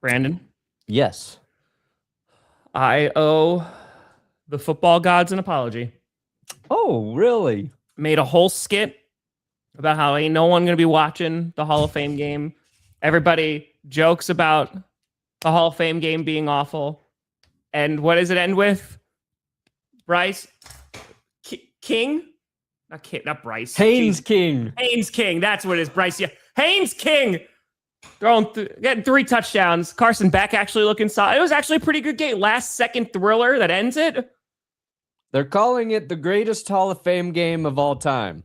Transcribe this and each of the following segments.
Brandon, Yes. I owe the football gods an apology. Oh, really? Made a whole skit about how ain't no one going to be watching the Hall of Fame game. Everybody jokes about the Hall of Fame game being awful. And what does it end with? Bryce King? Not Bryce. Haynes King. Haynes King. That's what it is. Bryce. Yeah. Haynes King. Getting 3 touchdowns. Carson Beck actually looking solid. It was actually a pretty good game. Last second thriller that ends it. They're calling it the greatest Hall of Fame game of all time.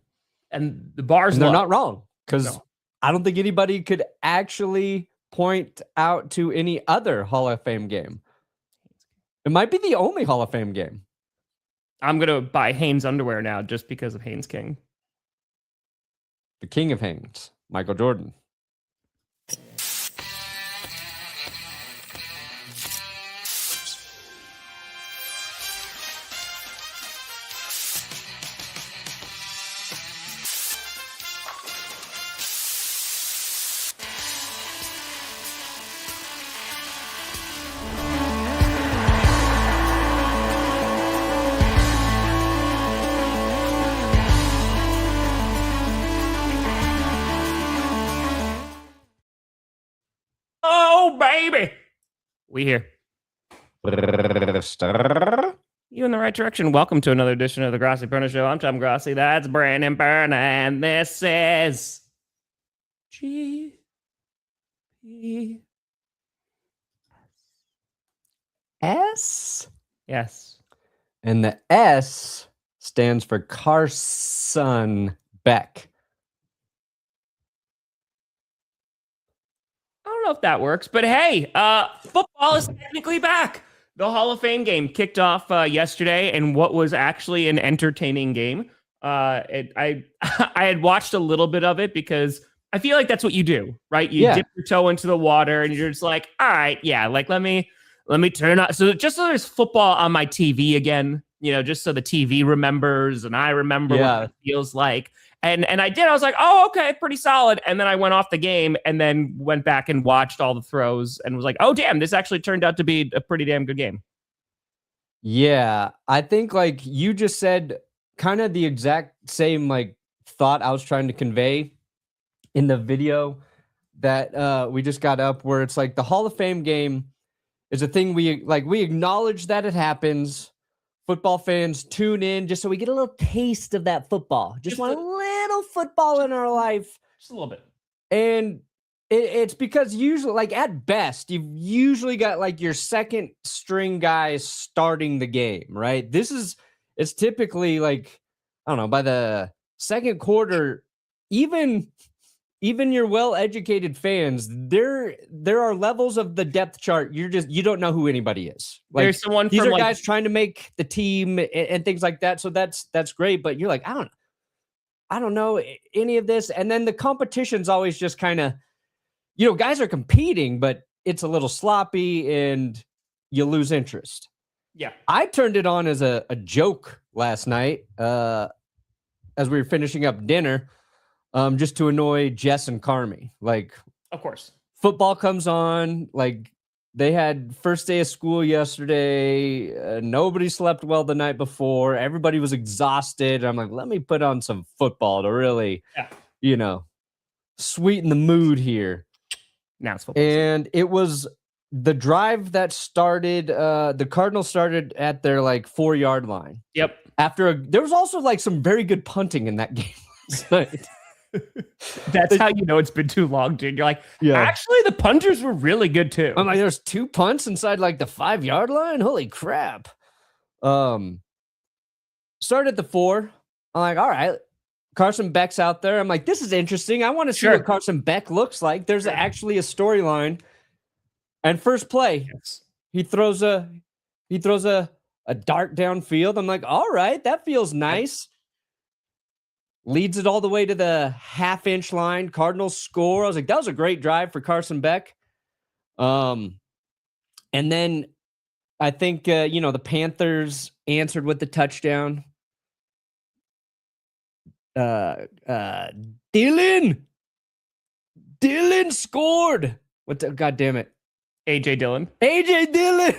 And the bar's and they're low. not wrong, because I don't think anybody could actually point out to any other Hall of Fame game. It might be the only Hall of Fame game. I'm going to buy Haynes underwear now just because of Haynes King. The king of Haynes, Michael Jordan. Oh, baby. We here. You in the right direction. Welcome to another edition of the Grossi Perna Show. I'm Tom Grossi. That's Brandon Perna. And this is G P S? Yes. And the S stands for Carson Beck. I don't know if that works, but hey, football is technically back. The Hall of Fame game kicked off yesterday, and what was actually an entertaining game. I had watched a little bit of it because I feel like that's what you do, right? You dip your toe into the water, and you're just like, all right, yeah, like let me turn on. So just so there's football on my TV again, just so the TV remembers and I remember what it feels like. And I did. I was like, oh, okay, pretty solid. And then I went off the game and then went back and watched all the throws and was like, oh, damn, this actually turned out to be a pretty damn good game. Yeah, I think like you just said kind of the exact same like thought I was trying to convey in the video that we just got up, where it's like the Hall of Fame game is a thing we acknowledge that it happens. Football fans tune in just so we get a little taste of that football. Just want a little football in our life. Just a little bit. And it's because usually, like at best, you've usually got like your second string guys starting the game, right? It's typically like, I don't know, by the second quarter, even your well-educated fans, there are levels of the depth chart. You don't know who anybody is. Like, there's someone these from are guys trying to make the team and things like that. So that's great. But you're like, I don't know any of this. And then the competition's always just kind of, guys are competing, but it's a little sloppy and you lose interest. Yeah. I turned it on as a joke last night as we were finishing up dinner. Just to annoy Jess and Carmi. Like, of course, football comes on. Like, they had first day of school yesterday. Nobody slept well the night before. Everybody was exhausted. I'm like, let me put on some football to really, sweeten the mood here. Now it's football. And it was the drive that started. The Cardinals started at their like 4-yard line. Yep. There was also like some very good punting in that game last night. That's how you know it's been too long, dude. You're like, actually, the punters were really good too. I'm like, there's 2 punts inside like the 5-yard line. Holy crap! Started at the 4. I'm like, all right, Carson Beck's out there. I'm like, this is interesting. I want to see what Carson Beck looks like. There's actually a storyline. And first play, he throws a dart downfield. I'm like, all right, that feels nice. Leads it all the way to the half-inch line. Cardinals score. I was like, that was a great drive for Carson Beck. And then I think, the Panthers answered with the touchdown. Dylan scored. God damn it. AJ Dillon. AJ Dillon.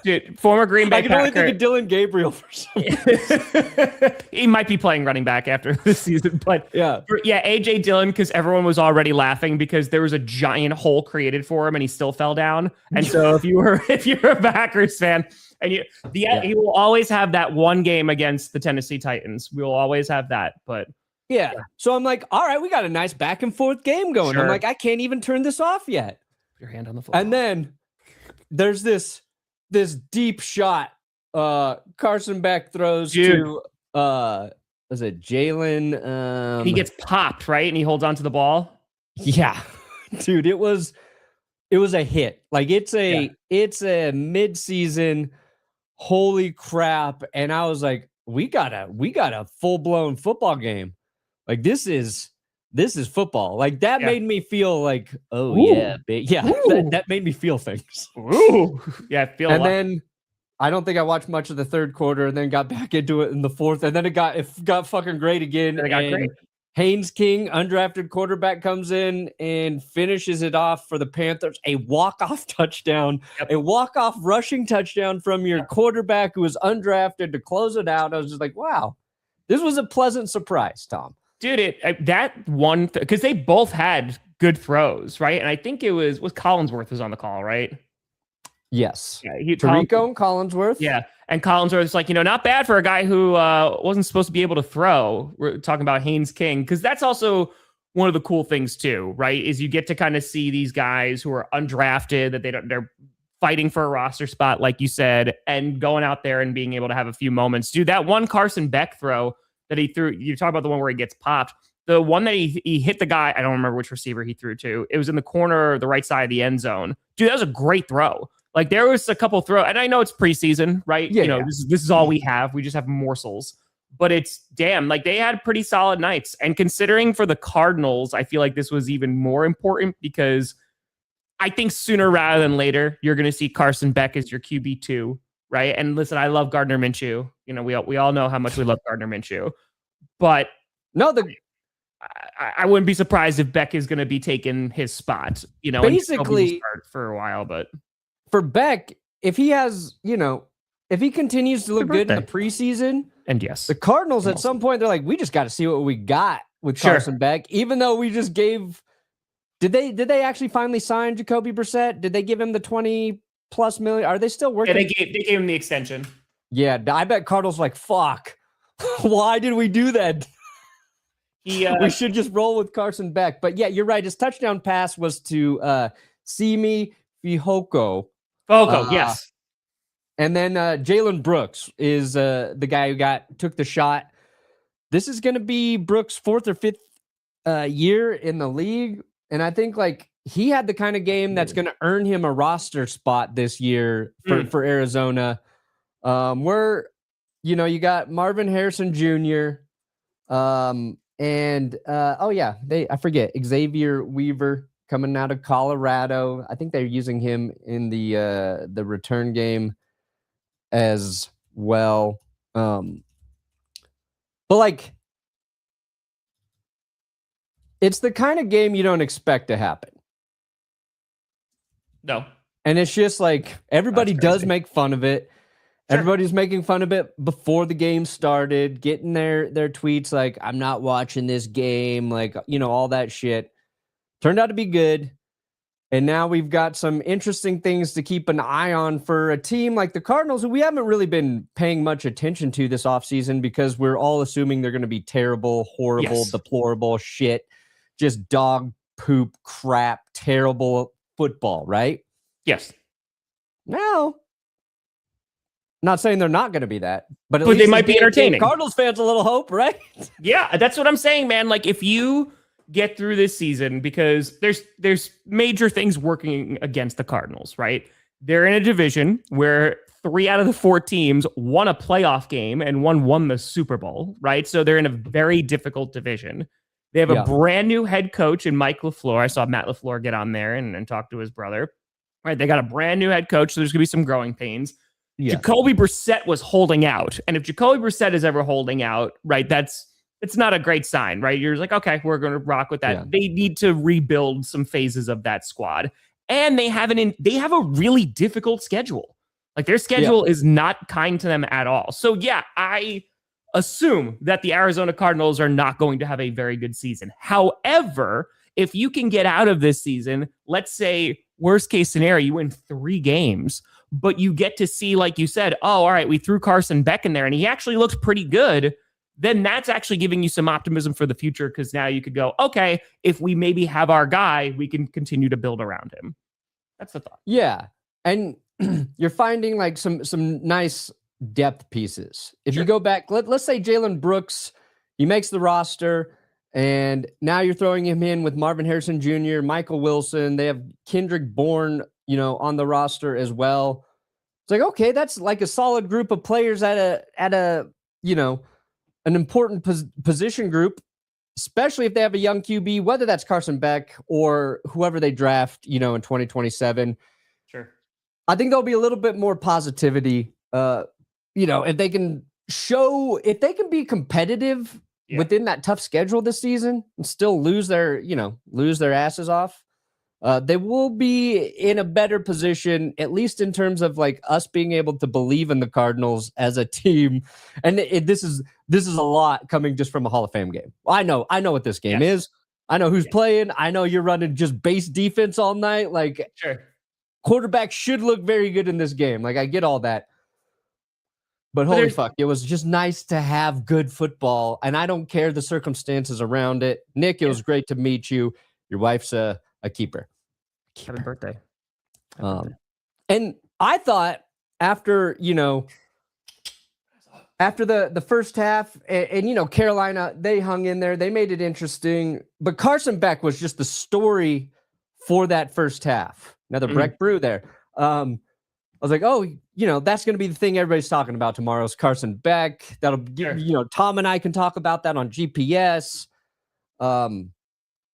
Dude, former Green Bay I can only Packer. think of Dylan Gabriel for some reason. He might be playing running back after this season, but Yeah. AJ Dillon, because everyone was already laughing because there was a giant hole created for him and he still fell down. And so if you're a Packers fan, and he will always have that one game against the Tennessee Titans. We will always have that, but yeah. So I'm like, all right, we got a nice back and forth game going. Sure. I'm like, I can't even turn this off yet. Your hand on the floor. And then there's this deep shot Carson Beck throws to was it Jalen? He gets popped, right? And he holds onto the ball. Yeah. Dude, it was a hit. Like it's a mid-season holy crap. And I was like, we got a full-blown football game. Like this is football. Like that made me feel like, oh Ooh. yeah, that made me feel things. Ooh. Yeah, I feel And then I don't think I watched much of the third quarter and then got back into it in the fourth. And then it got fucking great again. And it got great. Haynes King, undrafted quarterback, comes in and finishes it off for the Panthers. A walk-off touchdown, a walk-off rushing touchdown from your quarterback who was undrafted to close it out. I was just like, wow, this was a pleasant surprise, Tom. Dude, that one, because they both had good throws, right? And I think it was Collinsworth was on the call, right? Yes. Yeah, Tarico and Collinsworth. Yeah. And Collinsworth is like, not bad for a guy who wasn't supposed to be able to throw. We're talking about Haynes King, because that's also one of the cool things too, right? Is you get to kind of see these guys who are undrafted, that they're fighting for a roster spot, like you said, and going out there and being able to have a few moments. Dude, that one Carson Beck throw that he threw, you talk about the one where he gets popped. The one that he hit the guy, I don't remember which receiver he threw to. It was in the corner, the right side of the end zone. Dude, that was a great throw. Like there was a couple throw, and I know it's preseason, right? Yeah, This is all we have. We just have morsels, but it's damn, like they had pretty solid nights. And considering for the Cardinals, I feel like this was even more important because I think sooner rather than later, you're going to see Carson Beck as your QB2, right? And listen, I love Gardner Minshew. We all know how much we love Gardner Minshew, but no, I wouldn't be surprised if Beck is going to be taking his spot, basically for a while, but. For Beck, if he has, if he continues to look good in the preseason, and yes, the Cardinals at some point, they're like, we just got to see what we got with Carson Beck, even though we just gave. Did they actually finally sign Jacoby Brissett? Did they give him the $20+ million? Are they still working? Yeah, they gave him the extension. Yeah, I bet Cardinals like, fuck. Why did we do that? We should just roll with Carson Beck. But yeah, you're right. His touchdown pass was to Simi Fihoko. Yes. And then Jalen Brooks is the guy who took the shot. This is going to be Brooks' fourth or fifth year in the league. And I think like he had the kind of game that's going to earn him a roster spot this year for Arizona. Where, you got Marvin Harrison Jr. I forget, Xavier Weaver coming out of Colorado. I think they're using him in the return game as well. But like, it's the kind of game you don't expect to happen. No. And it's just like everybody does make fun of it. Sure. Everybody's making fun of it before the game started, getting their tweets like, I'm not watching this game, like, all that shit. Turned out to be good. And now we've got some interesting things to keep an eye on for a team like the Cardinals, who we haven't really been paying much attention to this offseason because we're all assuming they're going to be terrible, horrible, deplorable shit, just dog poop, crap, terrible football, right? Yes. Now, not saying they're not going to be that, but they might be entertaining. Cardinals fans a little hope, right? Yeah, that's what I'm saying, man. Like if you get through this season, because there's major things working against the Cardinals, right? They're in a division where 3 out of the 4 teams won a playoff game and one won the Super Bowl, right? So they're in a very difficult division. They have a brand new head coach in Mike LaFleur. I saw Matt LaFleur get on there and talk to his brother. Right? They got a brand new head coach, so there's going to be some growing pains. Yeah. Jacoby Brissett was holding out. And if Jacoby Brissett is ever holding out, right, it's not a great sign, right? You're like, okay, we're going to rock with that. Yeah. They need to rebuild some phases of that squad. and they have a really difficult schedule. Like their schedule is not kind to them at all. So yeah, I assume that the Arizona Cardinals are not going to have a very good season. However, if you can get out of this season, let's say worst case scenario, you win 3 games, but you get to see, like you said, oh, all right, we threw Carson Beck in there and he actually looks pretty good. Then that's actually giving you some optimism for the future, because now you could go, okay, if we maybe have our guy, we can continue to build around him. That's the thought. Yeah. And you're finding like some nice depth pieces. If you go back, let's say Jalen Brooks, he makes the roster, and now you're throwing him in with Marvin Harrison Jr., Michael Wilson. They have Kendrick Bourne, on the roster as well. It's like, okay, that's like a solid group of players at a an important position group, especially if they have a young QB, whether that's Carson Beck or whoever they draft, in 2027. Sure. I think there'll be a little bit more positivity, if they can be competitive within that tough schedule this season and still lose their asses off. They will be in a better position, at least in terms of like us being able to believe in the Cardinals as a team. And this is a lot coming just from a Hall of Fame game. I know what this game is. I know who's playing. I know you're running just base defense all night. Like, quarterback should look very good in this game. Like, I get all that. But holy fuck, it was just nice to have good football. And I don't care the circumstances around it. Nick, it was great to meet you. Your wife's a keeper. Happy birthday. And I thought after the first half and Carolina, they hung in there, they made it interesting, but Carson Beck was just the story for that first half. Another Breck Brew there. I was like, oh, that's going to be the thing everybody's talking about tomorrow is Carson Beck. That'll give, Tom and I can talk about that on GPS. And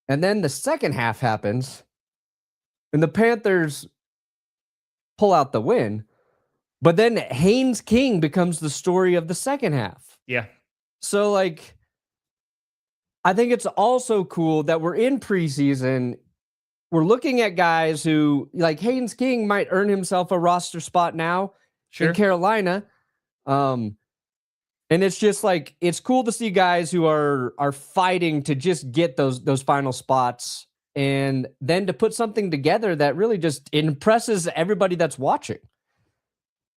then the second half happens and the Panthers pull out the win. But then Haynes King becomes the story of the second half. Yeah. So, like, I think it's also cool that we're in preseason. We're looking at guys who, like, Haynes King might earn himself a roster spot now in Carolina. And it's just like, it's cool to see guys who are fighting to just get those final spots and then to put something together that really just impresses everybody that's watching.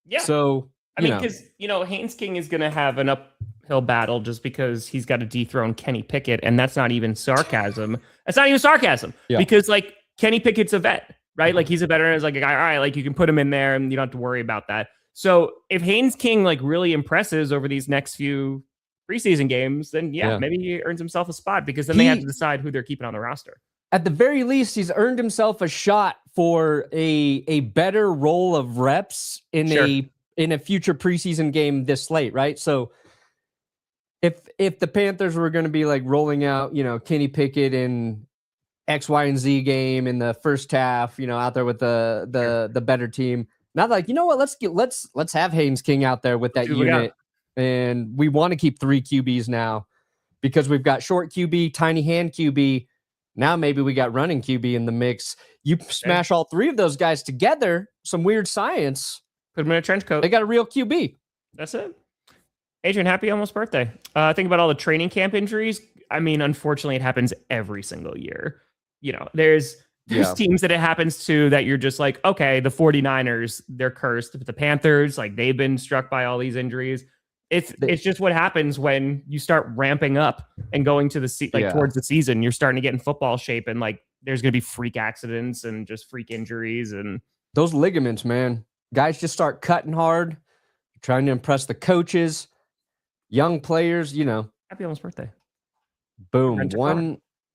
Yeah. So, I mean, because, Haynes King is going to have an uphill battle just because he's got to dethrone Kenny Pickett. And that's not even sarcasm. That's not even sarcasm because, like, Kenny Pickett's a vet, right? Like, he's a veteran. It's like a guy, all right, like, you can put him in there and you don't have to worry about that. So if Haynes King, like, really impresses over these next few preseason games, then maybe he earns himself a spot because then they have to decide who they're keeping on the roster. At the very least, he's earned himself a shot for a better roll of reps in a future preseason game this late, right? So if the Panthers were going to be like rolling out, Kenny Pickett in X, Y, and Z game in the first half, out there with the better team, not like, let's have Haynes King out there with that unit, and we want to keep 3 QBs now because we've got short QB, tiny hand QB. Now maybe we got running QB in the mix. You smash all 3 of those guys together, some weird science. Put them in a trench coat. They got a real QB. That's it. Adrian, happy almost birthday. Think about all the training camp injuries. I mean, unfortunately, it happens every single year. There's teams that it happens to that you're just like, okay, the 49ers, they're cursed. But the Panthers, like, they've been struck by all these injuries. It's just what happens when you start ramping up and going to the towards the season. You're starting to get in football shape, and like there's going to be freak accidents and just freak injuries and those ligaments, man. Guys just start cutting hard, trying to impress the coaches, young players. Happy almost birthday. Boom,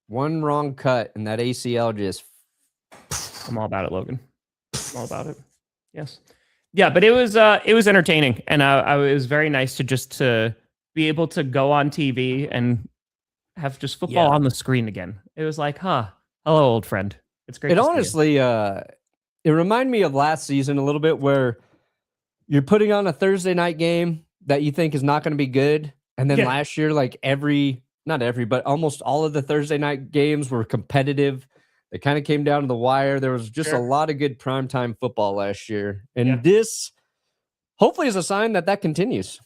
one wrong cut, and that ACL just. I'm all about it, Logan. I'm all about it. Yes. Yeah, but it was entertaining, and it was very nice to be able to go on TV and have just football on the screen again. It was like, hello, old friend. It's great. It honestly, it reminded me of last season a little bit, where you're putting on a Thursday night game that you think is not going to be good, and then last year, like not every, but almost all of the Thursday night games were competitive. They kind of came down to the wire. There was just a lot of good primetime football last year. And this hopefully is a sign that continues.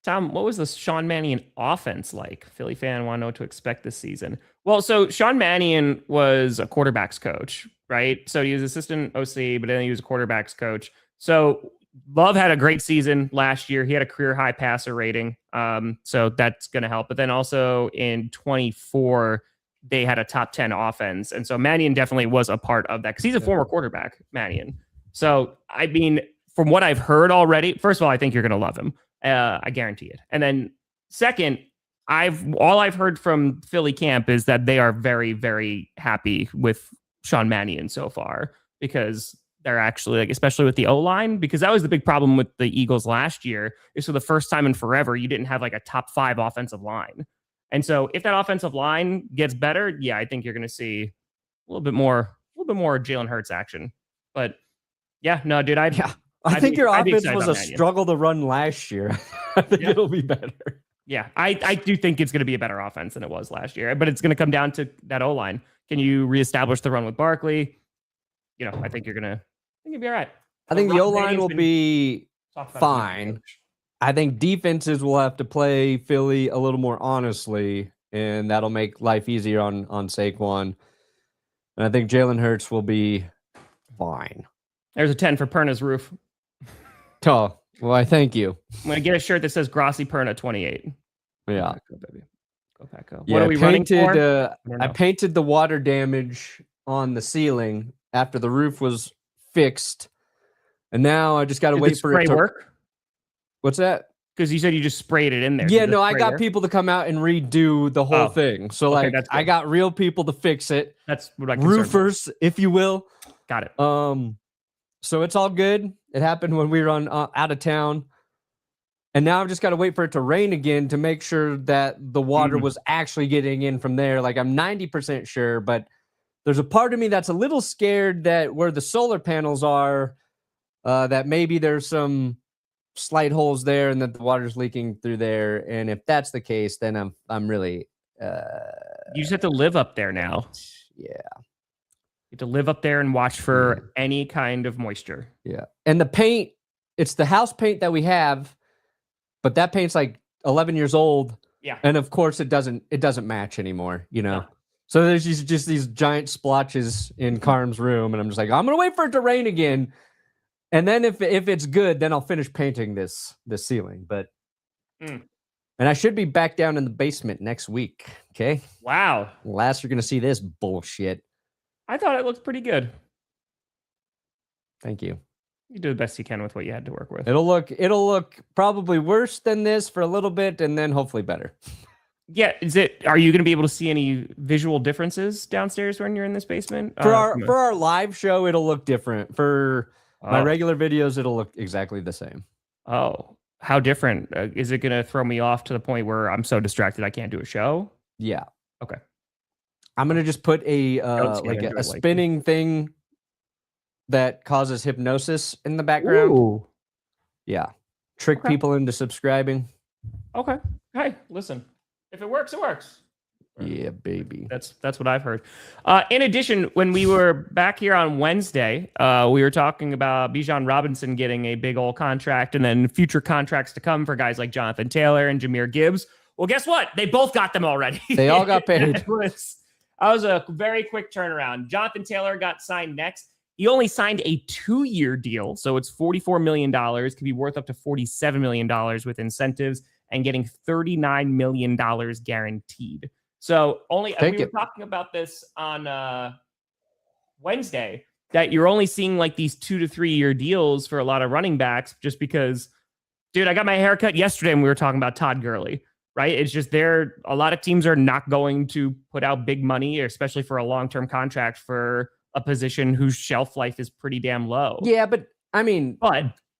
Tom, what was the Sean Mannion offense like? Philly fan want to know what to expect this season. Well, so Sean Mannion was a quarterback's coach, right? So he was assistant OC, but then he was a quarterback's coach. So Love had a great season last year. He had a career high passer rating. So that's going to help. But then also in 24, they had a top 10 offense. And so Mannion definitely was a part of that because he's a former quarterback, Mannion. So, I mean, from what I've heard already, first of all, I think you're going to love him. I guarantee it. And then second, all I've heard from Philly camp is that they are very, very happy with Sean Mannion so far because they're actually like, especially with the O-line, because that was the big problem with the Eagles last year is for the first time in forever, you didn't have like a top 5 offensive line. And so if that offensive line gets better, yeah, I think you're going to see a little bit more Jalen Hurts action. But yeah, no, dude, I think your offense was a struggle to run last year. I think it'll be better. Yeah, I do think it's going to be a better offense than it was last year, but it's going to come down to that O-line. Can you reestablish the run with Barkley? You know, I think you'll be all right. I think the O-line will be fine. I think defenses will have to play Philly a little more honestly, and that'll make life easier on Saquon. And I think Jalen Hurts will be fine. There's a 10 for Perna's roof. Oh, well, I thank you. I'm going to get a shirt that says Grossi Perna 28. Yeah. Go, baby. Go, Paco. Yeah, what are we running for? I painted the water damage on the ceiling after the roof was fixed. And now I just got to wait for it to work. What's that? Because you said you just sprayed it in there. Yeah, no, I got people to come out and redo the whole thing. So okay, like I got real people to fix it. That's what I roofers, if you will. Got it. So it's all good. It happened when we were out of town. And now I've just got to wait for it to rain again to make sure that the water was actually getting in from there. Like I'm 90% sure, but there's a part of me that's a little scared that where the solar panels are, that maybe there's some slight holes there and that the water's leaking through there. And if that's the case, then I'm really you just have to live up there now. Yeah. You have to live up there and watch for any kind of moisture. Yeah. And the paint, it's the house paint that we have, but that paint's like 11 years old. Yeah. And of course it doesn't match anymore, you know? No. So there's just these giant splotches in Carm's room. And I'm just like, I'm going to wait for it to rain again. And then if it's good, then I'll finish painting this ceiling. But, and I should be back down in the basement next week. Okay. Wow. Last, you're going to see this bullshit. I thought it looked pretty good. Thank you. You do the best you can with what you had to work with. It'll look probably worse than this for a little bit, and then hopefully better. Yeah, are you going to be able to see any visual differences downstairs when you're in this basement? For our live show, it'll look different. For my regular videos, it'll look exactly the same. Oh, how different? Is it going to throw me off to the point where I'm so distracted I can't do a show? Yeah. Okay. I'm gonna just put a spinning thing that causes hypnosis in the background. Ooh. Yeah. Trick people into subscribing. Okay. Hey, listen. If it works, it works. Yeah, baby. That's what I've heard. In addition, when we were back here on Wednesday, we were talking about Bijan Robinson getting a big old contract and then future contracts to come for guys like Jonathan Taylor and Jamir Gibbs. Well, guess what? They both got them already. They all got paid. That was a very quick turnaround. Jonathan Taylor got signed next. He only signed a 2-year deal, so it's $44 million. Could be worth up to $47 million with incentives and getting $39 million guaranteed. So we were talking about this on Wednesday, that you're only seeing like these 2 to 3 year deals for a lot of running backs just because, dude, I got my haircut yesterday and we were talking about Todd Gurley. Right. It's just a lot of teams are not going to put out big money, especially for a long-term contract for a position whose shelf life is pretty damn low. Yeah, but I mean,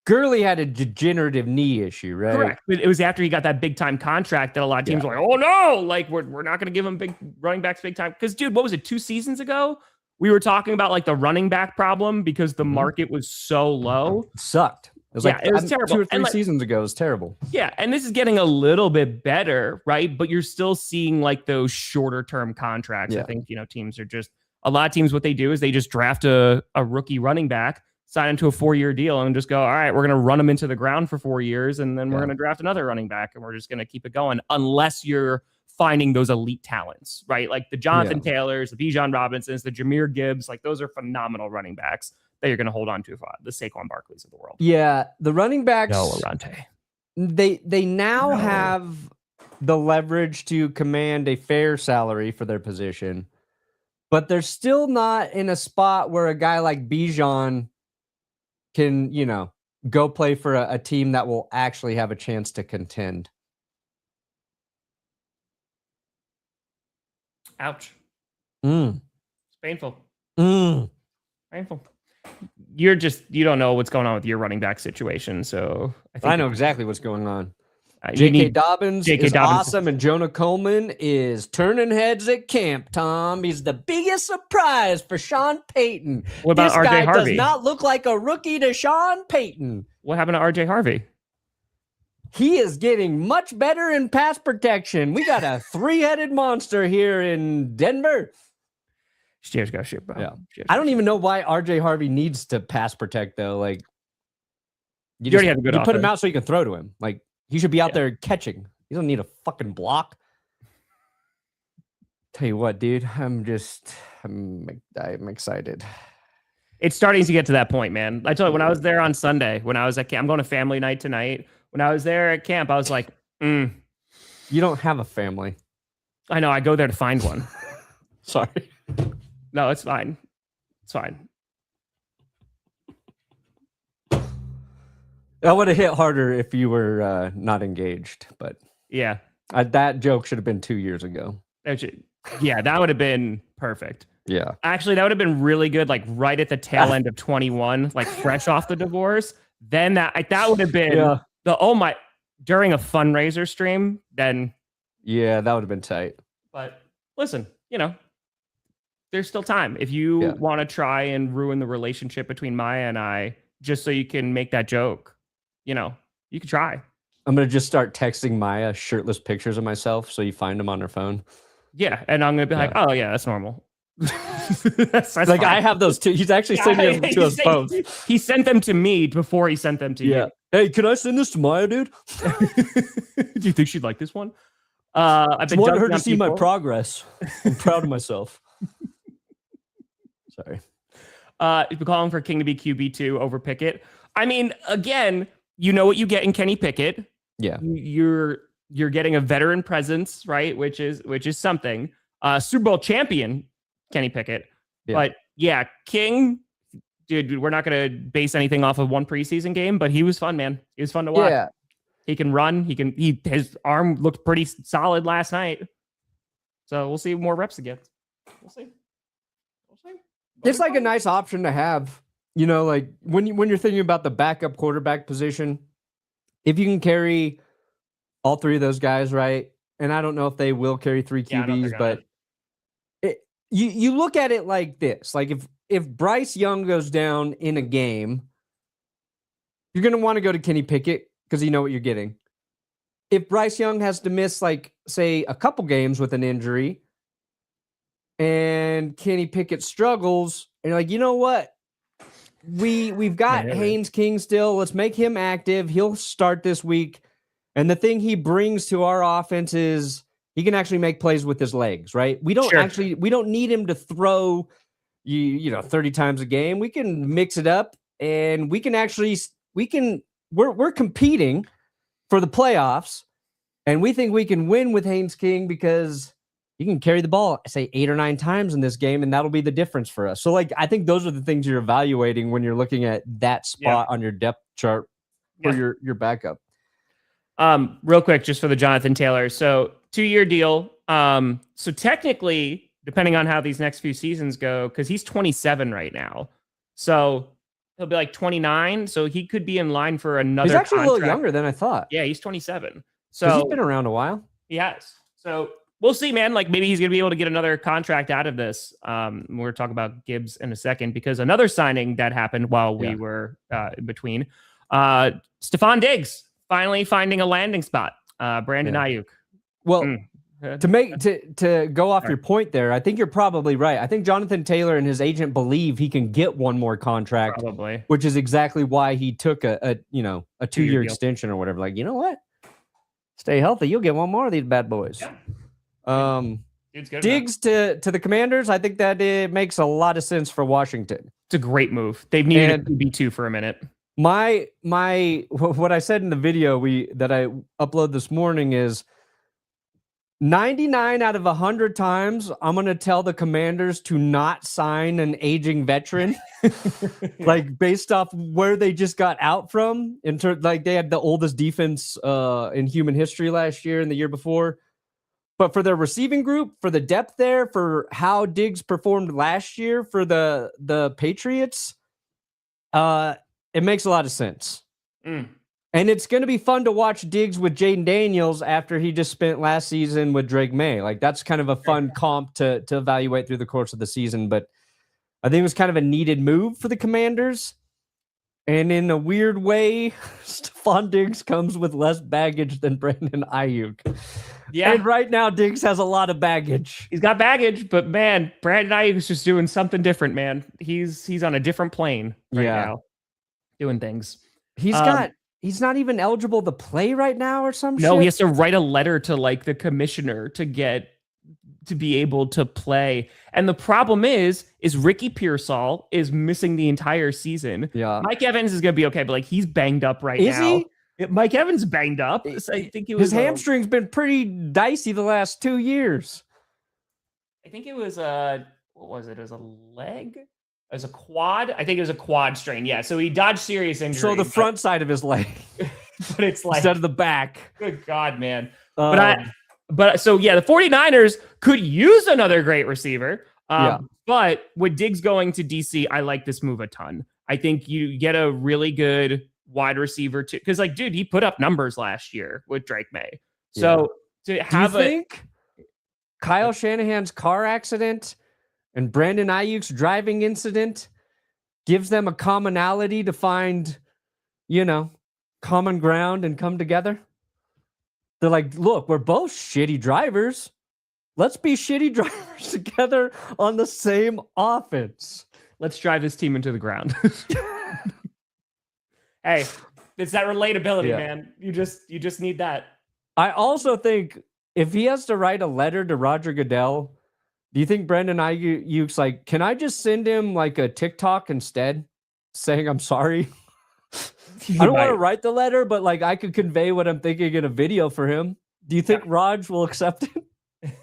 Gurley had a degenerative knee issue, right? Correct. It was after he got that big time contract that a lot of teams were like, oh no, like we're not going to give him big running backs big time. Because dude, what was it? 2 seasons ago, we were talking about like the running back problem because the market was so low. It sucked. It was it was terrible. 2 or 3 seasons ago. It was terrible. Yeah. And this is getting a little bit better, right? But you're still seeing like those shorter term contracts. I think, teams are just A lot of teams, what they do is they just draft a rookie running back, sign into a 4-year deal, and just go, all right, we're going to run them into the ground for 4 years, and then we're going to draft another running back, and we're just going to keep it going unless you're finding those elite talents, right? Like the Jonathan Taylors, the Bijan Robinsons, the Jamir Gibbs, like those are phenomenal running backs that you're going to hold on to, the Saquon Barkleys of the world. Yeah, the running backs. No, Arante. They now have the leverage to command a fair salary for their position, but they're still not in a spot where a guy like Bijan can, go play for a team that will actually have a chance to contend. Ouch. It's painful. Painful. You don't know what's going on with your running back situation. So I know exactly what's going on. J.K. Dobbins is awesome, and Jonah Coleman is turning heads at camp, Tom. He's the biggest surprise for Sean Payton. What about R.J. Harvey? Harvey? Does not look like a rookie to Sean Payton. What happened to R.J. Harvey? He is getting much better in pass protection. We got a three-headed monster here in Denver. Steers got shit, bro. Yeah. I don't even know why R.J. Harvey needs to pass protect, though. Like, you already have a good offense. Put him out so you can throw to him. Like, he should be out there catching. He doesn't need a fucking block. Tell you what, dude, I'm excited. It's starting to get to that point, man. I told you when I was there on Sunday, when I was at camp, I'm going to family night tonight. When I was there at camp, I was like, You don't have a family. I know. I go there to find one. Sorry. No, it's fine. It's fine. That would have hit harder if you were not engaged, but yeah, that joke should have been 2 years ago. Yeah, that would have been perfect. Yeah, actually, that would have been really good. Like right at the tail end of 21, like fresh off the divorce. Then that would have been during a fundraiser stream. Then that would have been tight. But listen, there's still time if you want to try and ruin the relationship between Maya and I, just so you can make that joke. You can try. I'm going to just start texting Maya shirtless pictures of myself so you find them on her phone. Yeah, and I'm going to be like, oh, yeah, that's normal. that's like, fine. I have those too. He's actually sending them to us both. He sent them to me before he sent them to you. Hey, can I send this to Maya, dude? Do you think she'd like this one? I've been wanting her to see my progress. I'm proud of myself. Sorry. You've been calling for King to be QB2 over Pickett. I mean, again, you know what you get in Kenny Pickett. Yeah. You're getting a veteran presence, right? Which is something. Super Bowl champion Kenny Pickett. Yeah. But yeah, King, dude, we're not going to base anything off of one preseason game, but he was fun, man. He was fun to watch. Yeah. He can run. His arm looked pretty solid last night. So we'll see more reps again. We'll see. It's like a nice option to have, like when you're thinking about the backup quarterback position, if you can carry all three of those guys, right? And I don't know if they will carry three QBs, but you look at it like this. Like if Bryce Young goes down in a game, you're going to want to go to Kenny Pickett because you know what you're getting. If Bryce Young has to miss, like, say, a couple games with an injury, and Kenny Pickett struggles, and you're like, you know what? We've got Haynes King still. Let's make him active. He'll start this week. And the thing he brings to our offense is he can actually make plays with his legs, right? We don't need him to throw 30 times a game. We can mix it up, and we're competing for the playoffs, and we think we can win with Haynes King because he can carry the ball, say 8 or 9 times in this game, and that'll be the difference for us. So, like, I think those are the things you're evaluating when you're looking at that spot on your depth chart for your backup. Real quick, just for the Jonathan Taylor. So 2-year deal. So technically, depending on how these next few seasons go, because he's 27 right now. So he'll be like 29. So he could be in line for another He's actually contract. A little younger than I thought. Yeah, he's 27. So he's been around a while. He has. So we'll see, man. Like maybe he's going to be able to get another contract out of this. We're talking about Gibbs in a second because another signing that happened while we were in between. Stefon Diggs finally finding a landing spot. Brandon Ayuk. Well, To go off Sorry. your point there, I think you're probably right. I think Jonathan Taylor and his agent believe he can get one more contract, Probably. which is exactly why he took a 2-year deal. extension or whatever. Like, you know what? Stay healthy. You'll get one more of these bad boys. Yeah. Dude's good Diggs to the Commanders. I think that it makes a lot of sense for Washington. It's a great move. They've needed a QB2 for a minute. My what I said in the video that I upload this morning is 99 out of 100 times I'm going to tell the Commanders to not sign an aging veteran, like based off where they just got out from. Like they had the oldest defense in human history last year and the year before. But for their receiving group, for the depth there, for how Diggs performed last year for the Patriots, it makes a lot of sense. And it's going to be fun to watch Diggs with Jaden Daniels after he just spent last season with Drake May. Like, that's kind of a fun comp to evaluate through the course of the season. But I think it was kind of a needed move for the Commanders. And in a weird way, Stefon Diggs comes with less baggage than Brandon Ayuk. Yeah. And right now, Diggs has a lot of baggage. He's got baggage, but man, Brandon Ayuk is just doing something different, man. He's on a different plane right now, doing things. He's not even eligible to play right now or some shit. No, he has to write a letter to like the commissioner to be able to play. And the problem is Ricky Pearsall is missing the entire season. Yeah. Mike Evans is going to be okay, but like he's banged up right now. Is he? Mike Evans banged up. So I think his hamstring's been pretty dicey the last 2 years. I think it was what was it? It was a leg? It was a quad. I think it was a quad strain. Yeah. So he dodged serious injury. So the front side of his leg. But it's like instead of the back. Good God, man. But so yeah, the 49ers could use another great receiver. But with Diggs going to DC, I like this move a ton. I think you get a really good wide receiver too. Because like, dude, he put up numbers last year with Drake May. So to have Kyle Shanahan's car accident and Brandon Ayuk's driving incident gives them a commonality to find, common ground and come together? They're like, look, we're both shitty drivers. Let's be shitty drivers together on the same offense. Let's drive this team into the ground. Hey, it's that relatability, man. You just need that. I also think if he has to write a letter to Roger Goodell, do you think Brandon Ayuk's like, can I just send him like a TikTok instead saying I'm sorry? I don't want to write the letter, but like I could convey what I'm thinking in a video for him. Do you think Raj will accept it?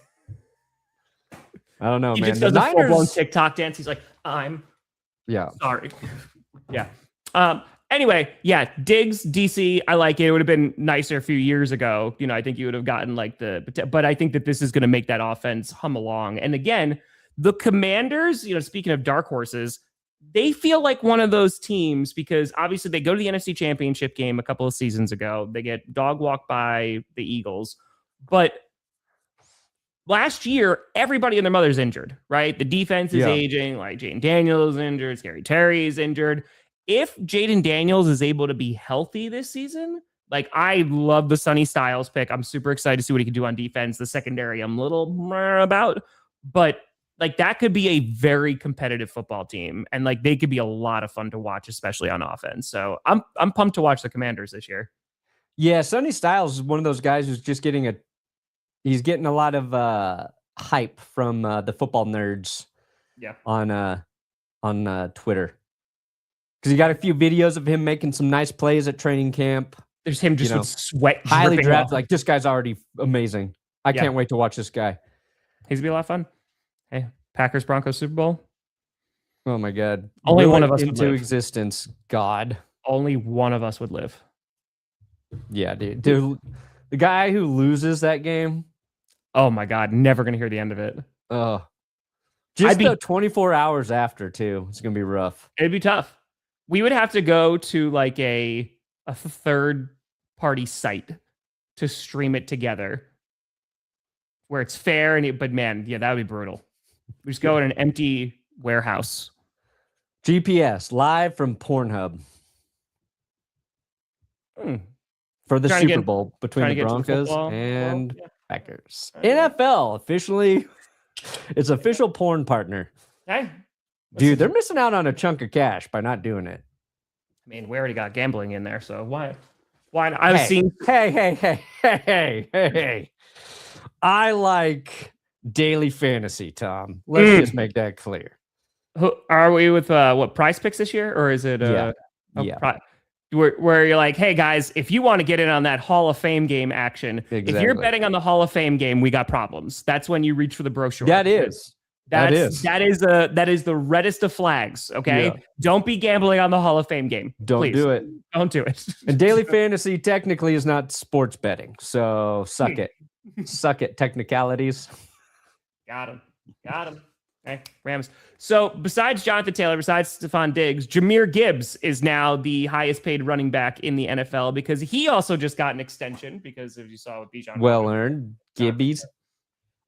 I don't know, he man. Just does a full-blown TikTok dance. He's like, I'm sorry. Anyway, Diggs, DC, I like it. It would have been nicer a few years ago. I think you would have gotten like but I think that this is going to make that offense hum along. And again, the Commanders, speaking of dark horses, they feel like one of those teams because obviously they go to the NFC Championship game a couple of seasons ago. They get dog walked by the Eagles. But last year, everybody and their mother's injured, right? The defense is aging, like Jaden Daniels is injured, Scary Terry is injured. If Jaden Daniels is able to be healthy this season, like I love the Sonny Styles pick. I'm super excited to see what he can do on defense. The secondary, I'm a little about, but like that could be a very competitive football team, and like they could be a lot of fun to watch, especially on offense. So I'm pumped to watch the Commanders this year. Yeah, Sonny Styles is one of those guys who's just getting a lot of hype from the football nerds. On Twitter. Because you got a few videos of him making some nice plays at training camp. There's him just with sweat. Highly drafted. Like, this guy's already amazing. I can't wait to watch this guy. He's going to be a lot of fun. Hey, Packers Broncos Super Bowl. Oh, my God. Only one of us into existence. God. Only one of us would live. Yeah, dude. The guy who loses that game. Oh, my God. Never going to hear the end of it. Oh. Just 24 hours after, too. It's going to be rough. It'd be tough. We would have to go to like a third party site to stream it together where it's fair. But man, that would be brutal. We just go in an empty warehouse. GPS live from Pornhub for the Super Bowl between the Broncos and Packers. NFL officially, it's official porn partner. Hey, Dude, they're missing out on a chunk of cash by not doing it. I mean, we already got gambling in there, so why not? I was seeing. Hey. I like daily fantasy, Tom. Let's just make that clear. Are we with what Price Picks this year, or is it? Where you're like, hey guys, if you want to get in on that Hall of Fame game action, if you're betting on the Hall of Fame game, we got problems. That's when you reach for the brochure. That is the reddest of flags. Okay, don't be gambling on the Hall of Fame game. Don't do it. Don't do it. And daily fantasy technically is not sports betting, so suck it. Suck it. Technicalities. Got him. Okay, Rams. So besides Jonathan Taylor, besides Stefon Diggs, Jamir Gibbs is now the highest paid running back in the NFL because he also just got an extension because if you saw with Bijan. Well earned. Gibbies.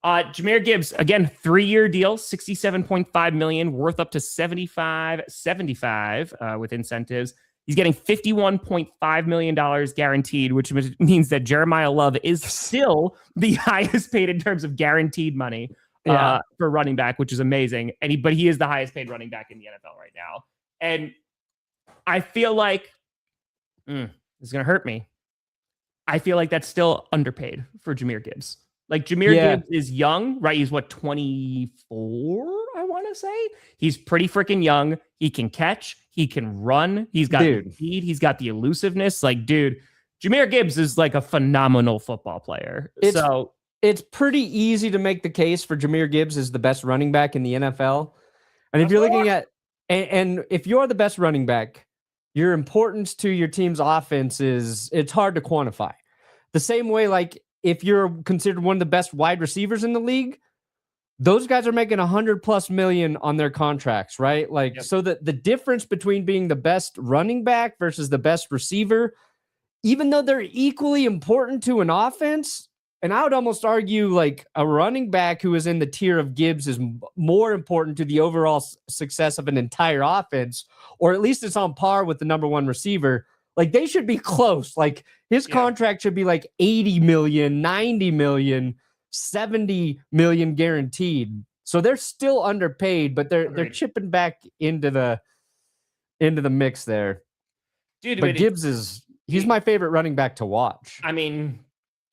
Jamir Gibbs, again, 3-year deal, $67.5 million, worth up to $75 with incentives. He's getting $51.5 million guaranteed, which means that Jeremiah Love is still the highest paid in terms of guaranteed money for running back, which is amazing. But he is the highest paid running back in the NFL right now. And I feel like this is going to hurt me. I feel like that's still underpaid for Jamir Gibbs. Like Jamir Gibbs is young, right? He's 24, I want to say. He's pretty freaking young. He can catch. He can run. He's got the speed. He's got the elusiveness. Like, dude, Jamir Gibbs is like a phenomenal football player. It's pretty easy to make the case for Jamir Gibbs as the best running back in the NFL. And if you're looking at, and if you're the best running back, your importance to your team's offense it's hard to quantify. The same way, like, if you're considered one of the best wide receivers in the league, those guys are making $100+ million on their contracts, right? Like, so that the difference between being the best running back versus the best receiver, even though they're equally important to an offense, and I would almost argue like a running back who is in the tier of Gibbs is more important to the overall success of an entire offense, or at least it's on par with the number one receiver. Like, they should be close. Like, his contract should be like 80 million, 90 million, 70 million guaranteed. So they're still underpaid, but they're chipping back into the mix there. Dude, but Gibbs he's my favorite running back to watch. I mean,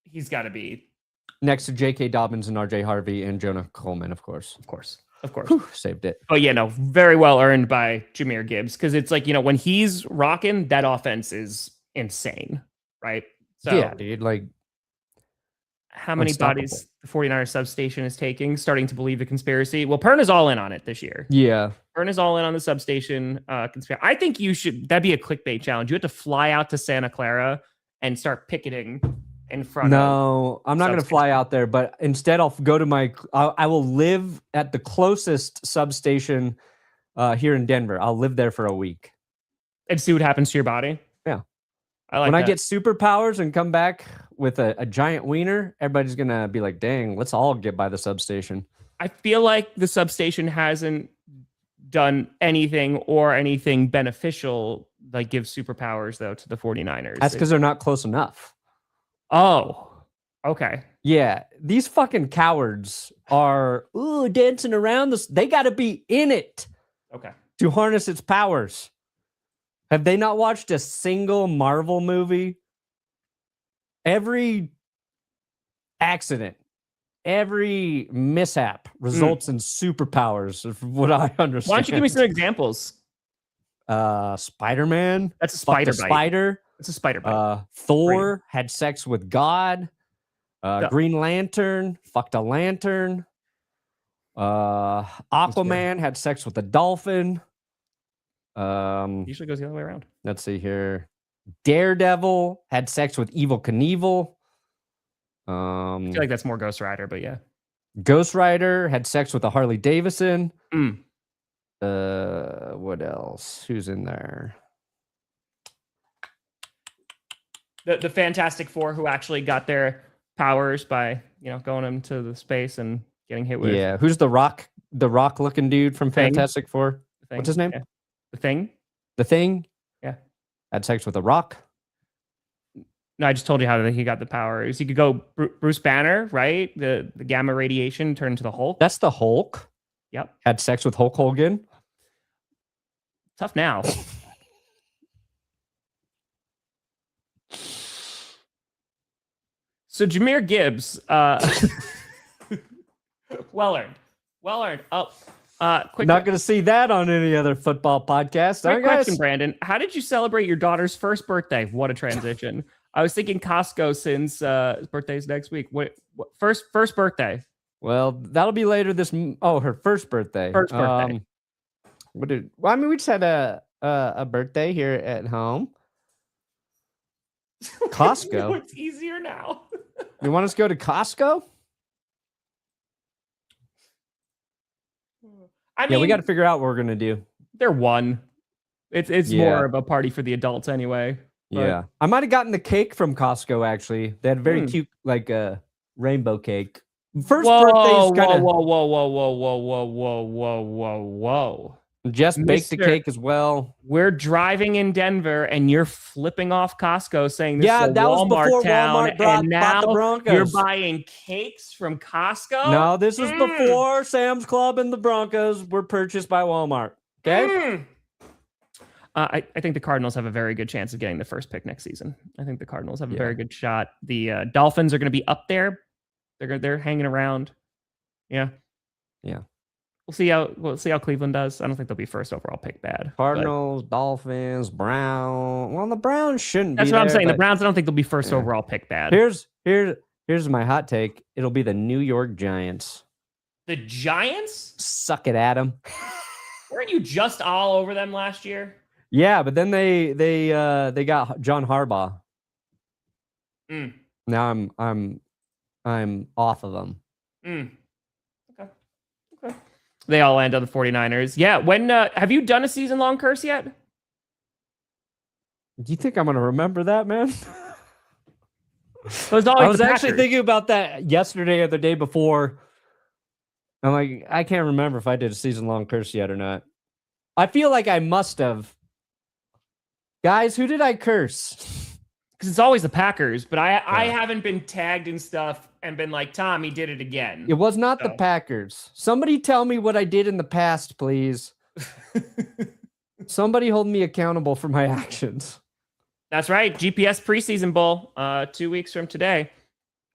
he's got to be next to J.K. Dobbins and R.J. Harvey and Jonah Coleman, of course. Whew, saved it. Oh, yeah, no, very well earned by Jamir Gibbs because it's like, when he's rocking, that offense is insane, right? So, yeah, dude, like, how many bodies the 49ers substation is taking, starting to believe the conspiracy? Well, Perna's all in on it this year. Yeah. Perna's all in on the substation conspiracy. I think that'd be a clickbait challenge. You have to fly out to Santa Clara and start picketing in front of I'm not going to fly out there, but instead I'll go to I will live at the closest substation here in Denver. I'll live there for a week. And see what happens to your body? Yeah. When I get superpowers and come back with a giant wiener, everybody's going to be like, dang, let's all get by the substation. I feel like the substation hasn't done anything beneficial, like give superpowers, though, to the 49ers. That's because they're not close enough. Oh, okay. Yeah, these fucking cowards are dancing around this. They got to be in it. Okay. To harness its powers. Have they not watched a single Marvel movie? Every accident, every mishap results in superpowers, from what I understand. Why don't you give me some examples? Spider-Man. That's a spider bite. Spider. It's a spider bite. Thor had sex with God. Green Lantern fucked a lantern. Aquaman had sex with a dolphin. Usually goes the other way around. Let's see here. Daredevil had sex with Evel Knievel. I feel like that's more Ghost Rider, but yeah. Ghost Rider had sex with a Harley Davidson. What else? Who's in there? The Fantastic Four, who actually got their powers by going into the space and getting hit with. Yeah, who's the rock looking dude from Fantastic Four? What's his name? Yeah. The Thing. The Thing. Yeah, had sex with a rock. No, I just told you how he got the powers. He could go Bruce Banner, right? The gamma radiation turned into the Hulk. That's the Hulk. Yep. Had sex with Hulk Hogan. Tough now. So Jamir Gibbs, well earned. Oh, quick. Not going to see that on any other football podcast. Quick question, Brandon. How did you celebrate your daughter's first birthday? What a transition. I was thinking Costco since his birthday's next week. What first birthday? Well, that'll be later this. Her first birthday. First birthday. We just had a birthday here at home. Costco. It's easier now. You want us to go to Costco? I mean, we got to figure out what we're gonna do. They're one. It's more of a party for the adults anyway. But... Yeah, I might have gotten the cake from Costco. Actually, they had very cute, like rainbow cake. First birthday's kind of whoa. Just baked the cake as well. We're driving in Denver, and you're flipping off Costco saying this is a that Walmart was before town, Walmart bought and now the Broncos. You're buying cakes from Costco? No, this is before Sam's Club and the Broncos were purchased by Walmart. Okay? I think the Cardinals have a very good chance of getting the first pick next season. I think the Cardinals have a very good shot. The Dolphins are going to be up there. They're hanging around. Yeah. We'll see how Cleveland does. I don't think they'll be first overall pick bad. Cardinals, Dolphins, Browns. Well, the Browns shouldn't be. That's what I'm saying. The Browns, I don't think they'll be first overall pick bad. Here's my hot take. It'll be the New York Giants. The Giants? Suck it, Adam. Weren't you just all over them last year? Yeah, but then they got John Harbaugh. Now I'm off of them. Okay. They all land on the 49ers. Yeah. When have you done a season-long curse yet? Do you think I'm gonna remember that, man? I was actually thinking about that yesterday or the day before. I'm like, I can't remember if I did a season-long curse yet or not. I feel like I must have. Guys, who did I curse? Because it's always the Packers, but I haven't been tagged in stuff and been like, Tom, he did it again. It was not the Packers. Somebody tell me what I did in the past, please. Somebody hold me accountable for my actions. That's right. GPS preseason bowl, 2 weeks from today.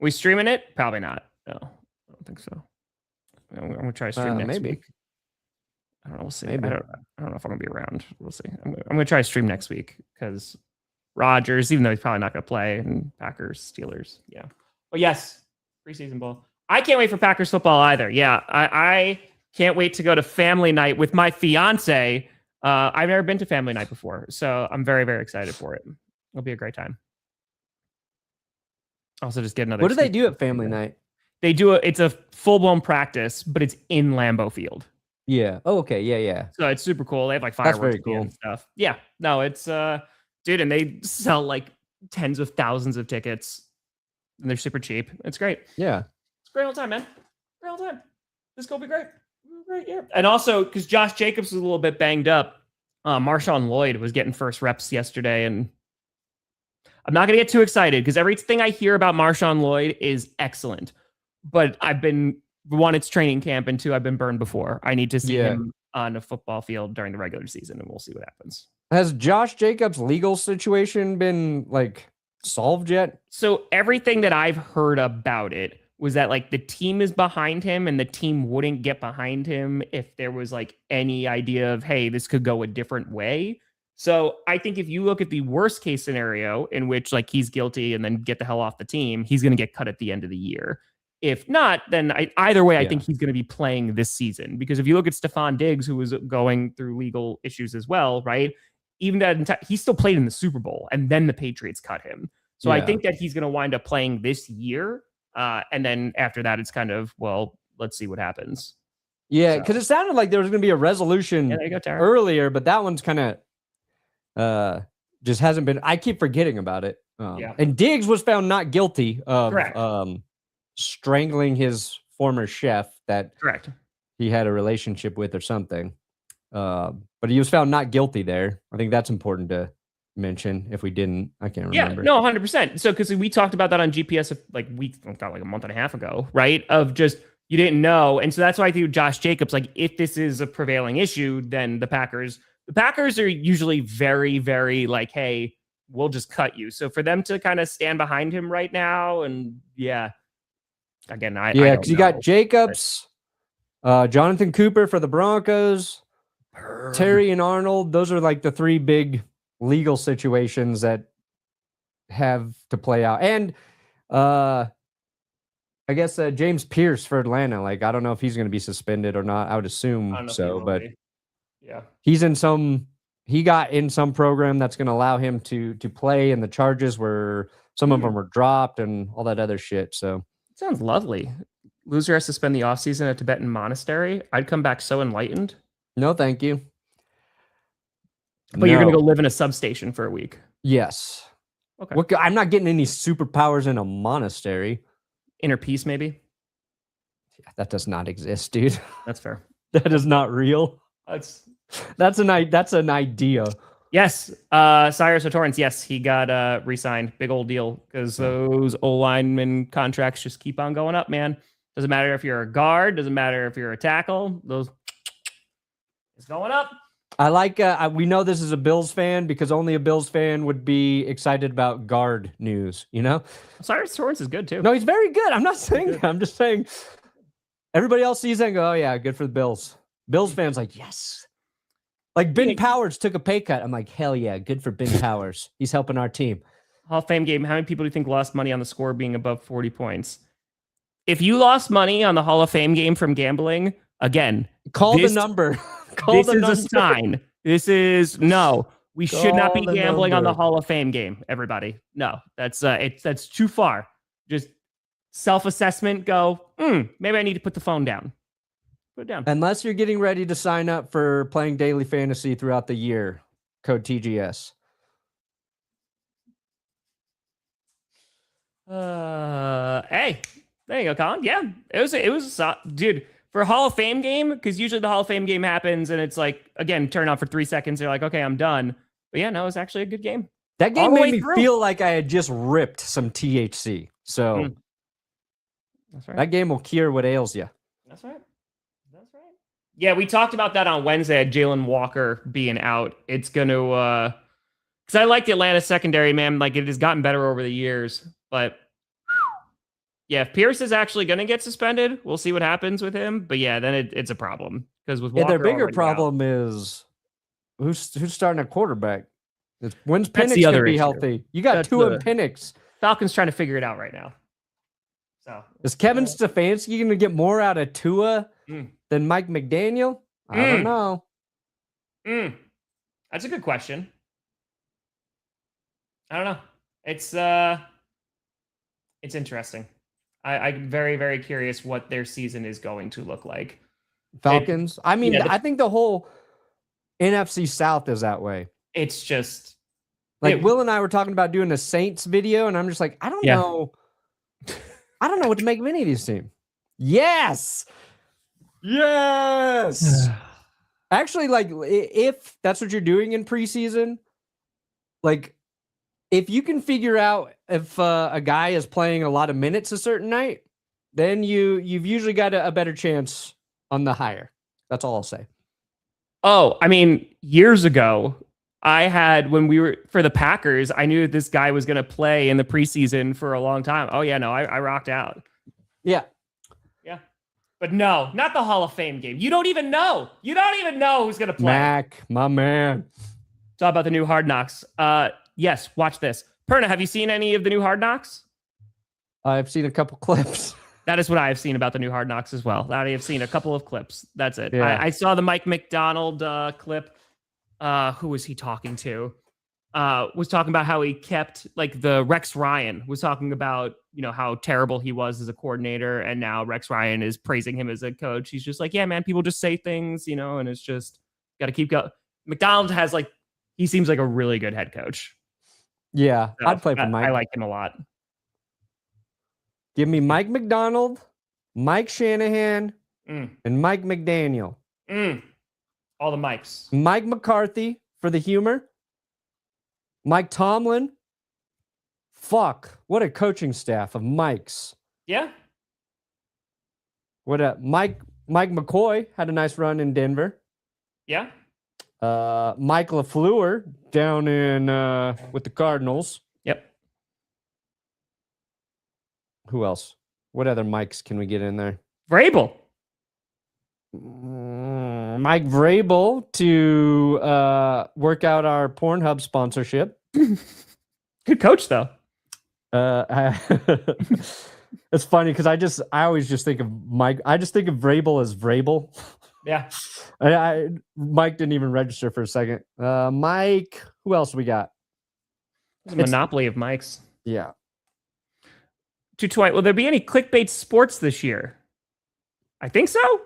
We streaming it? Probably not. No, I don't think so. I'm going to try to stream next week. I don't know. We'll see. Maybe. I don't know if I'm going to be around. We'll see. I'm going to try to stream next week because Rodgers, even though he's probably not going to play, and Packers, Steelers. Yeah. But yes, preseason bowl. I can't wait for Packers football either. Yeah. I can't wait to go to family night with my fiance. I've never been to family night before, so I'm very, very excited for it. It'll be a great time. Also, just get another. What do they do at family night? They do it's a full-blown practice, but it's in Lambeau Field. Yeah. Oh, okay. Yeah. So it's super cool. They have like fireworks and stuff. Yeah. No, it's dude, and they sell like tens of thousands of tickets, and they're super cheap. It's great. Yeah. It's a great old time, man. Great old time. This is gonna be great. Great year. And also because Josh Jacobs was a little bit banged up, Marshawn Lloyd was getting first reps yesterday, and I'm not gonna get too excited because everything I hear about Marshawn Lloyd is excellent. But I've been, one, it's training camp, and two, I've been burned before. I need to see him on a football field during the regular season, and we'll see what happens. Has Josh Jacobs' legal situation been like solved yet? So everything that I've heard about it was that like the team is behind him, and the team wouldn't get behind him if there was like any idea of, hey, this could go a different way. So I think if you look at the worst case scenario in which like he's guilty and then get the hell off the team, he's going to get cut at the end of the year. If not, then either way, I think he's going to be playing this season. Because if you look at Stefon Diggs, who was going through legal issues as well, right? Even that he still played in the Super Bowl, and then the Patriots cut him. So I think that he's going to wind up playing this year. And then after that, it's kind of, well, let's see what happens. Yeah, because it sounded like there was going to be a resolution earlier, but that one's kind of just hasn't been. I keep forgetting about it. And Diggs was found not guilty of strangling his former chef that he had a relationship with or something. But he was found not guilty there. I think that's important to mention. If we didn't, I can't remember. Yeah, no, 100%. So, because we talked about that on GPS like a month and a half ago, right? Of just you didn't know, and so that's why I think Josh Jacobs, like, if this is a prevailing issue, then the Packers are usually very, very like, hey, we'll just cut you. So for them to kind of stand behind him right now, and again, I because you got Jacobs, Jonathan Cooper for the Broncos, Terry and Arnold. Those are like the three big legal situations that have to play out. And I guess James Pierce for Atlanta. Like, I don't know if he's going to be suspended or not. I would assume so, but yeah, he got in some program that's going to allow him to play, and the charges were some of them were dropped and all that other shit. So sounds lovely. Loser has to spend the offseason at a Tibetan monastery. I'd come back so enlightened. No, thank you. But you're going to go live in a substation for a week. Yes. Okay. I'm not getting any superpowers in a monastery. Inner peace, maybe? Yeah, that does not exist, dude. That's fair. That is not real. That's an idea. Yes. Cyrus O'Torrance, yes, he got re-signed. Big old deal, because those O-lineman contracts just keep on going up, man. Doesn't matter if you're a guard. Doesn't matter if you're a tackle. It's going up. I like, we know this is a Bills fan because only a Bills fan would be excited about guard news, you know? Cyrus Torrance is good, too. No, he's very good. I'm not saying that. I'm just saying everybody else sees that and go, oh, yeah, good for the Bills. Bills fans like, yes. Like Ben Powers took a pay cut. I'm like, hell yeah, good for Ben Powers. He's helping our team. Hall of Fame game, how many people do you think lost money on the score being above 40 points? If you lost money on the Hall of Fame game from gambling, again, call the number. This is a sign. We should not be gambling on the Hall of Fame game, everybody. No, that's too far. Just self-assessment, go, maybe I need to put the phone down. Put it down. Unless you're getting ready to sign up for playing daily fantasy throughout the year. Code TGS. Hey, there you go, Colin. Yeah, it was dude. For a Hall of Fame game, because usually the Hall of Fame game happens and it's like, again, turn on for 3 seconds. You're like, okay, I'm done. But yeah, no, it was actually a good game. That game made me feel like I had just ripped some THC. So that's right. That game will cure what ails you. That's right. Yeah, we talked about that on Wednesday. Jalen Walker being out. It's going to, because I like the Atlanta secondary, man. Like, it has gotten better over the years. But yeah, if Pierce is actually going to get suspended, we'll see what happens with him. But yeah, then it's a problem, because with Walker, their bigger problem is who's starting at quarterback. When's Penix going to be healthy? You got Tua and Penix. Falcons trying to figure it out right now. So is Kevin Stefanski going to get more out of Tua than Mike McDaniel? I don't know. That's a good question. I don't know. It's interesting. I'm very, very curious what their season is going to look like. Falcons? I think the whole NFC South is that way. It's just... Like, Will and I were talking about doing a Saints video, and I'm just like, I don't know. I don't know what to make of any of these teams. Yes! Yes! Actually, like, if that's what you're doing in preseason, like, if you can figure out if a guy is playing a lot of minutes a certain night, then you've usually got a better chance on the hire. That's all I'll say. Oh, I mean, years ago, when we were for the Packers, I knew this guy was going to play in the preseason for a long time. Oh, yeah, no, I rocked out. Yeah. Yeah. But no, not the Hall of Fame game. You don't even know. You don't even know who's going to play. Mac, my man. Talk about the new Hard Knocks. Yes, watch this. Perna, have you seen any of the new Hard Knocks? I've seen a couple clips. That is what I have seen about the new Hard Knocks as well. I have seen a couple of clips. That's it. Yeah. I saw the Mike McDonald clip. Who was he talking to? Was talking about how he kept, like, the Rex Ryan was talking about, how terrible he was as a coordinator. And now Rex Ryan is praising him as a coach. He's just like, yeah, man, people just say things, and it's just got to keep going. McDonald has, like, he seems like a really good head coach. Yeah, So I'd play for Mike. I like him a lot. Give me Mike McDonald, Mike Shanahan, and Mike McDaniel. All the Mikes. Mike McCarthy for the humor. Mike Tomlin. Fuck. What a coaching staff of Mikes. Yeah. What a Mike McCoy had a nice run in Denver. Yeah. Mike LaFleur down in with the Cardinals. Yep. Who else? What other Mikes can we get in there? Vrabel. Mike Vrabel to work out our Pornhub sponsorship. Good coach, though. It's funny because I always just think of Mike. I just think of Vrabel as Vrabel. Yeah. Mike didn't even register for a second. Mike, who else we got? It's a monopoly of Mike's. Yeah. Will there be any clickbait sports this year? I think so.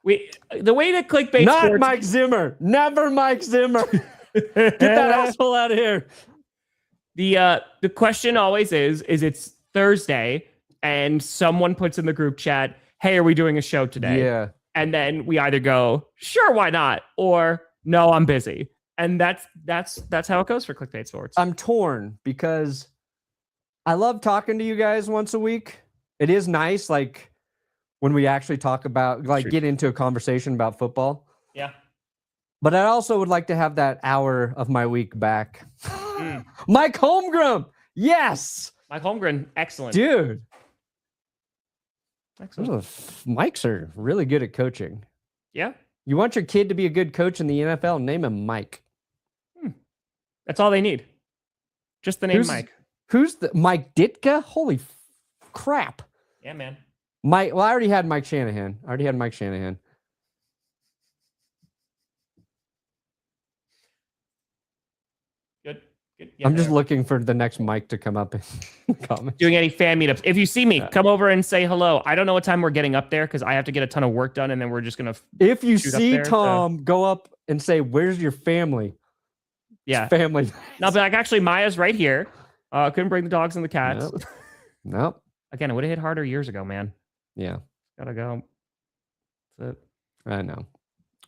The way that clickbait Not sports... Mike Zimmer. Never Mike Zimmer. Get that asshole out of here. The question always is it's Thursday and someone puts in the group chat, hey, are we doing a show today? Yeah. And then we either go, sure, why not? Or no, I'm busy. And that's how it goes for clickbait sports. I'm torn because I love talking to you guys once a week. It is nice, like when we actually talk about, like, get into a conversation about football. Yeah. But I also would like to have that hour of my week back. Mike Holmgren. Yes. Mike Holmgren. Excellent. Dude. Excellent. Mikes are really good at coaching. Yeah. You want your kid to be a good coach in the NFL? Name him Mike. That's all they need. Just the name Mike. Who's the Mike Ditka? Holy crap. Yeah, man. Mike. Well, I already had Mike Shanahan. Good. Yeah, I'm just looking for the next Mike to come up and comment. Doing any fan meetups. If you see me, come over and say hello. I don't know what time we're getting up there because I have to get a ton of work done and then we're just going to... If you see Tom, go up and say, where's your family? Yeah. Family. No, but like, actually, Maya's right here. Couldn't bring the dogs and the cats. Nope. Again, it would have hit harder years ago, man. Yeah. Gotta go. That's it. I know.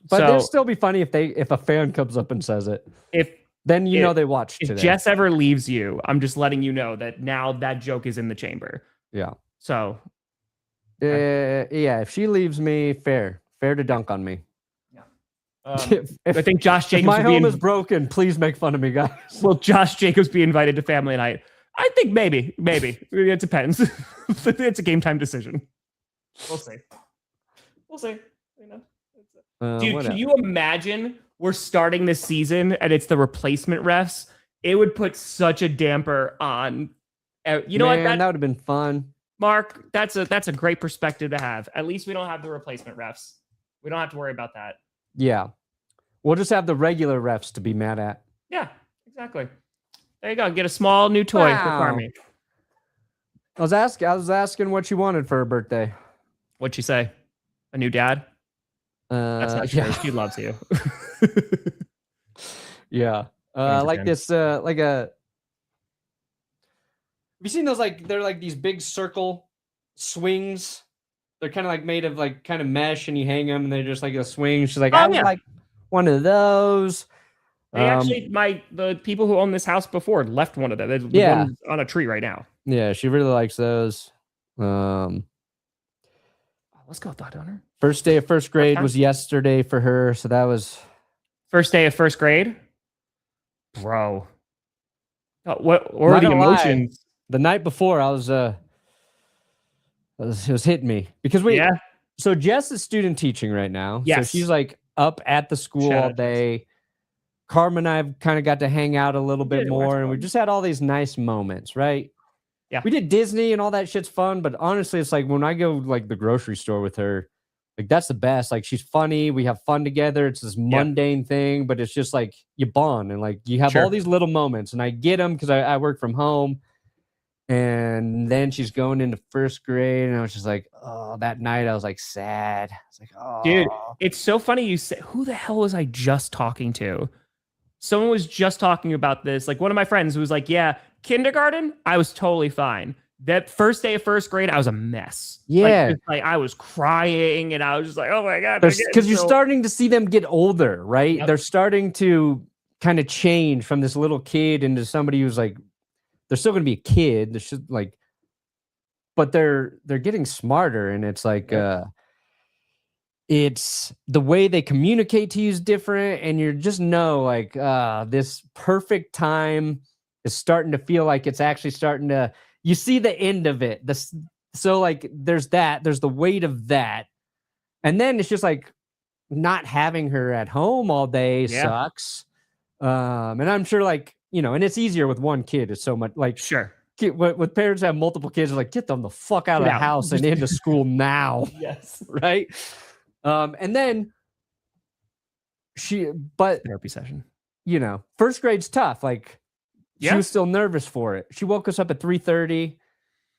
But it'd still be funny if a fan comes up and says it. Then you know they watched today. If Jess ever leaves you, I'm just letting you know that now that joke is in the chamber. Yeah. So. Yeah, if she leaves me, fair to dunk on me. Yeah. I think Josh Jacobs. If my home is broken, please make fun of me, guys. Will Josh Jacobs be invited to family night? I think maybe. It depends. It's a game time decision. We'll see. You know, dude, can you imagine we're starting this season and it's the replacement refs? It would put such a damper on. You know what? That would have been fun. Mark, that's a great perspective to have. At least we don't have the replacement refs. We don't have to worry about that. Yeah. We'll just have the regular refs to be mad at. Yeah, exactly. There you go. Get a small new toy for Carmi. I was asking what you wanted for her birthday. What'd she say? A new dad? That's not true. Yeah. She loves you. Yeah. Like this, like a. Have you seen those? Like, they're like these big circle swings. They're kind of like made of like kind of mesh, and you hang them, and they're just like a swing. She's like, I would like one of those. They actually, the people who owned this house before left one of them. There's one on a tree right now. Yeah, she really likes those. Let's go, thought owner. First day of first grade was yesterday for her, so that was first day of first grade. Bro, what were the emotions? The night before, I was it was hitting me because So Jess is student teaching right now. Yes. So she's like up at the school all day. Carmen and I have kind of got to hang out a little bit more, and we just had all these nice moments, right? Yeah. We did Disney and all that shit's fun, but honestly, it's like when I go like the grocery store with her, like that's the best. Like she's funny. We have fun together. It's this mundane thing, but it's just like you bond and like you have all these little moments, and I get them because I work from home. And then she's going into first grade, and I was just like, oh, that night I was like sad. I was like, oh, dude, it's so funny you say, who the hell was I just talking to? Someone was just talking about this. Like one of my friends who was like, yeah, kindergarten, I was totally fine. That first day of first grade, I was a mess. Yeah. Like I was crying and I was just like, oh my God. Because you're starting to see them get older, right? Yep. They're starting to kind of change from this little kid into somebody who's like, they're still going to be a kid. They're just like, but they're getting smarter, and it's like, it's the way they communicate to you is different, and you just know like, this perfect time is starting to feel like it's actually starting to. You see the end of it. So like, there's the weight of that, and then it's just like not having her at home all day sucks. And I'm sure like, and it's easier with one kid. It's so much like Sure. With parents have multiple kids, like get them the fuck out of the house and into school now. Yes. Right. And then therapy session. First grade's tough. Like she was still nervous for it. She woke us up at 3:30.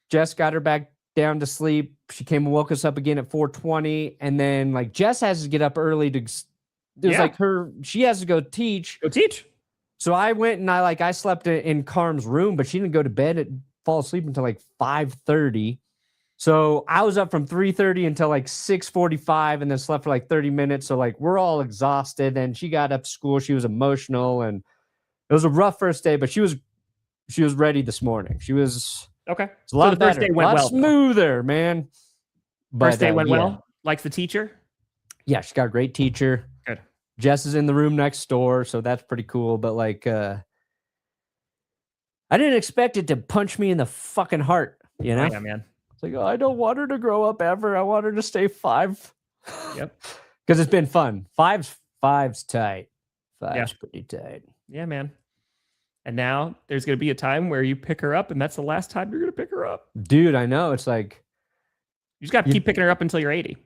Jess got her back down to sleep. She came and woke us up again at 4:20. And then like Jess has to get up early to, like she has to go teach. So I went and I slept in Carm's room, but she didn't go to bed and fall asleep until like 5:30. So I was up from 3:30 until like 6:45 and then slept for like 30 minutes. So like we're all exhausted, and she got up to school. She was emotional, and it was a rough first day, but she was ready this morning. She was okay. It's a lot better. First day went well, smoother, man. But, first day went well. Like the teacher? Yeah, she got a great teacher. Good. Jess is in the room next door, so that's pretty cool. But like, I didn't expect it to punch me in the fucking heart. Yeah, man. It's like, I don't want her to grow up ever. I want her to stay 5. Yep. Because it's been fun. Five's tight. Five's pretty tight. Yeah, man. And now there's going to be a time where you pick her up, and that's the last time you're going to pick her up. Dude, I know. It's like you just got to keep picking her up until you're 80.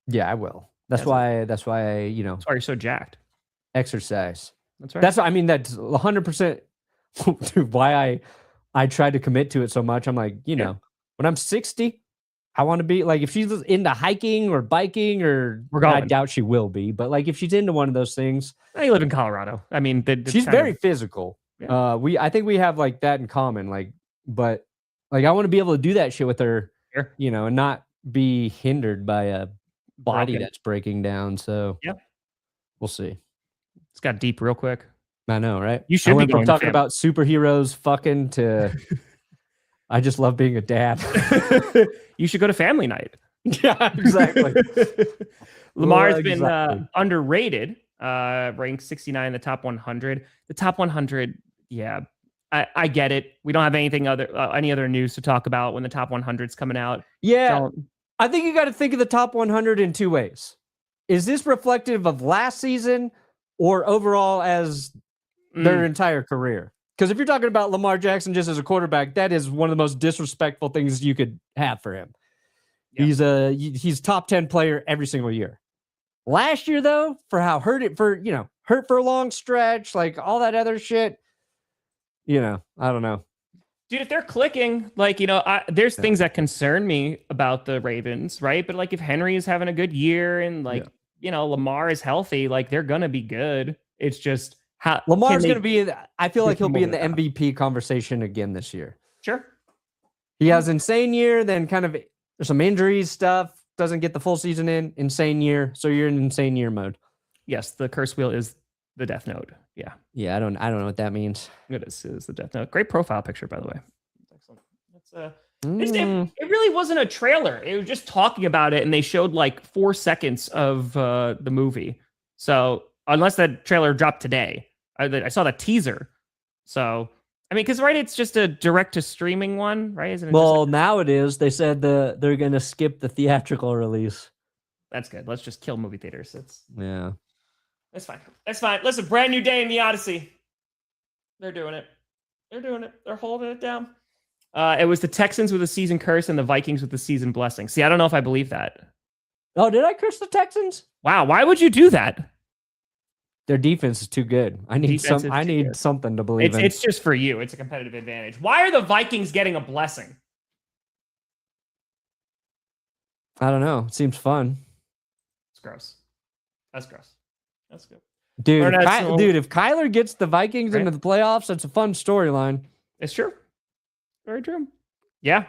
Yeah, I will. That's why that's why you're so jacked. Exercise. That's right. That's 100% why I tried to commit to it so much. I'm like, when I'm 60, I want to be like, if she's into hiking or biking I doubt she will be, but like if she's into one of those things. You live in Colorado. I mean, she's very physical. Yeah. I think we have like that in common. Like, but like I want to be able to do that shit with her, and not be hindered by a body that's breaking down. So we'll see. It's got deep real quick. I know, right? You should be talking about superheroes fucking to I just love being a dad. You should go to family night. Yeah, exactly. Lamar's been underrated, ranked 69 in the top 100. The top 100, I get it. We don't have any other news to talk about when the top 100's coming out. Yeah. I think you got to think of the top 100 in 2 ways. Is this reflective of last season or overall as their entire career? Because if you're talking about Lamar Jackson just as a quarterback, that is one of the most disrespectful things you could have for him. Yeah. He's top 10 player every single year. Last year, though, for how hurt for a long stretch, like all that other shit, I don't know. Dude, if they're clicking, like, there's things that concern me about the Ravens, right? But like if Henry is having a good year and like, Lamar is healthy, like they're going to be good. It's just how Lamar's going to be, I feel like he'll be in the MVP conversation again this year. Sure. He has insane year, then kind of there's some injuries stuff, doesn't get the full season in, insane year. So you're in insane year mode. Yes, the curse wheel is the death note. Yeah. Yeah, I don't know what that means. It is the death note. Great profile picture, by the way. Excellent. It really wasn't a trailer. It was just talking about it, and they showed like 4 seconds of the movie. So unless that trailer dropped today, I saw the teaser. So I mean, because it's just a direct to streaming one, right? Isn't it? Well, now it is. They said they're gonna skip the theatrical release. That's good. Let's just kill movie theaters. Yeah. That's fine. That's fine. Listen, brand new day in the Odyssey. They're doing it. They're holding it down. It was the Texans with a season curse and the Vikings with the season blessing. See, I don't know if I believe that. Oh, did I curse the Texans? Wow. Why would you do that? Their defense is too good. I need something to believe in. It's just for you. It's a competitive advantage. Why are the Vikings getting a blessing? I don't know. It seems fun. It's gross. That's gross. That's good. Dude, if Kyler gets the Vikings into the playoffs, that's a fun storyline. It's true. Very true. Yeah.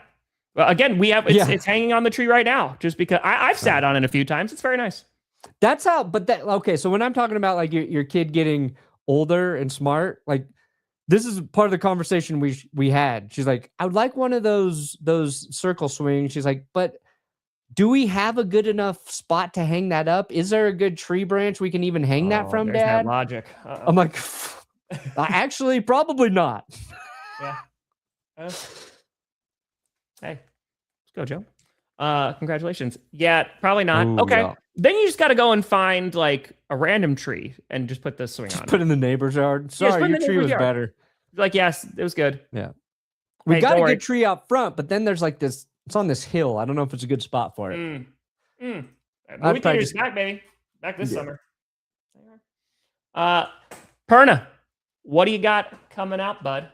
Well, again, it's hanging on the tree right now, just because I've sat on it a few times. It's very nice. That's how, okay. So when I'm talking about like your kid getting older and smart, like this is part of the conversation we had. She's like, I would like one of those circle swings. She's like, but do we have a good enough spot to hang that up? Is there a good tree branch we can even hang that from, there's Dad? that logic. I'm like, actually, probably not. Yeah. Hey, let's go, Joe. Congratulations. Yeah, probably not. Ooh, okay. yeah. Then you just got to go and find like a random tree and just put the swing on. Put in the neighbor's yard. Sorry, your tree was better. Like, yes, it was good. Yeah. We Hey, got don't a worry. good tree out front, but then there's like this, it's on this hill. I don't know if it's a good spot for it. Movie probably theaters just- back, baby. Back this summer. Perna, what do you got coming out, bud?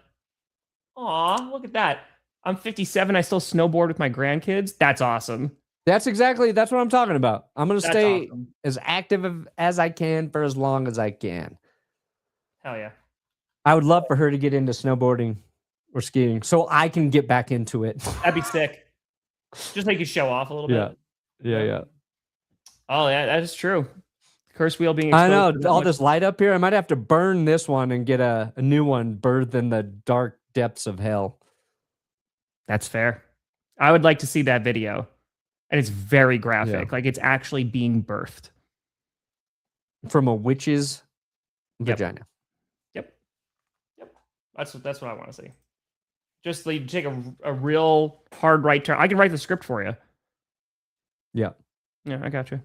Aw, look at that. I'm 57. I still snowboard with my grandkids. That's awesome. That's what I'm talking about. I'm going to That's stay awesome. as active as I can for as long as I can. Hell yeah. I would love for her to get into snowboarding or skiing so I can get back into it. That'd be sick. Just like you show off a little bit. Yeah. Oh, yeah, that is true. Curse wheel being I exposed. know. All this light up here. I might have to burn this one and get a new one birthed in the dark depths of hell. That's fair. I would like to see that video. And it's very graphic. Yeah. Like it's actually being birthed. From a witch's vagina. Yep. That's what I want to see. Just like take a real hard right turn. I can write the script for you. Yeah. Yeah, I got you.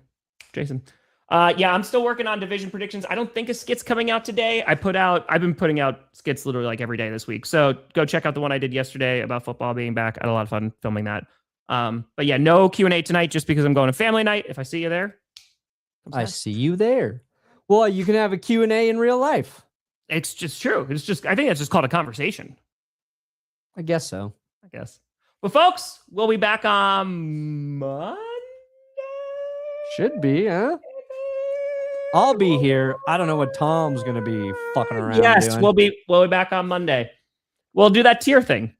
Jason. Yeah, I'm still working on division predictions. I don't think a skit's coming out today. I've been putting out skits literally like every day this week. So go check out the one I did yesterday about football being back. I had a lot of fun filming that. But yeah, no Q&A tonight just because I'm going to family night. If I see you there. I see you there. Well, you can have a Q&A in real life. It's just true. I think it's just called a conversation. I guess so. I guess. Well, folks, we'll be back on Monday. Should be, huh? I'll be here. I don't know what Tom's gonna be fucking around. Yes, doing. we'll be back on Monday. We'll do that tier thing.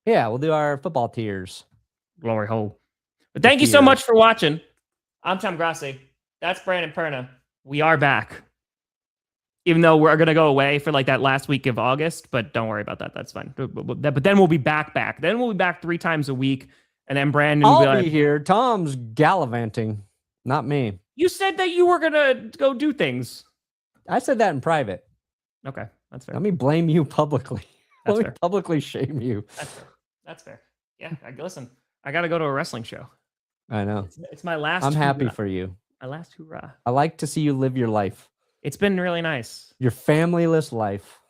Yeah, we'll do our football tiers. Glory hole. But thank you so much for watching. I'm Tom Grossi. That's Brandon Perna. We are back. Even though we're going to go away for like that last week of August, but don't worry about that. That's fine. But then we'll be back. Then we'll be back 3 times a week. And then Brandon will I'll be here. Tom's gallivanting, not me. You said that you were going to go do things. I said that in private. Okay, that's fair. Let me blame you publicly. That's Let fair. me publicly shame you. That's fair. Yeah, listen, I got to go to a wrestling show. I know. It's my last. I'm happy hoorah. for you. My last hoorah. I like to see you live your life. It's been really nice. Your familyless life.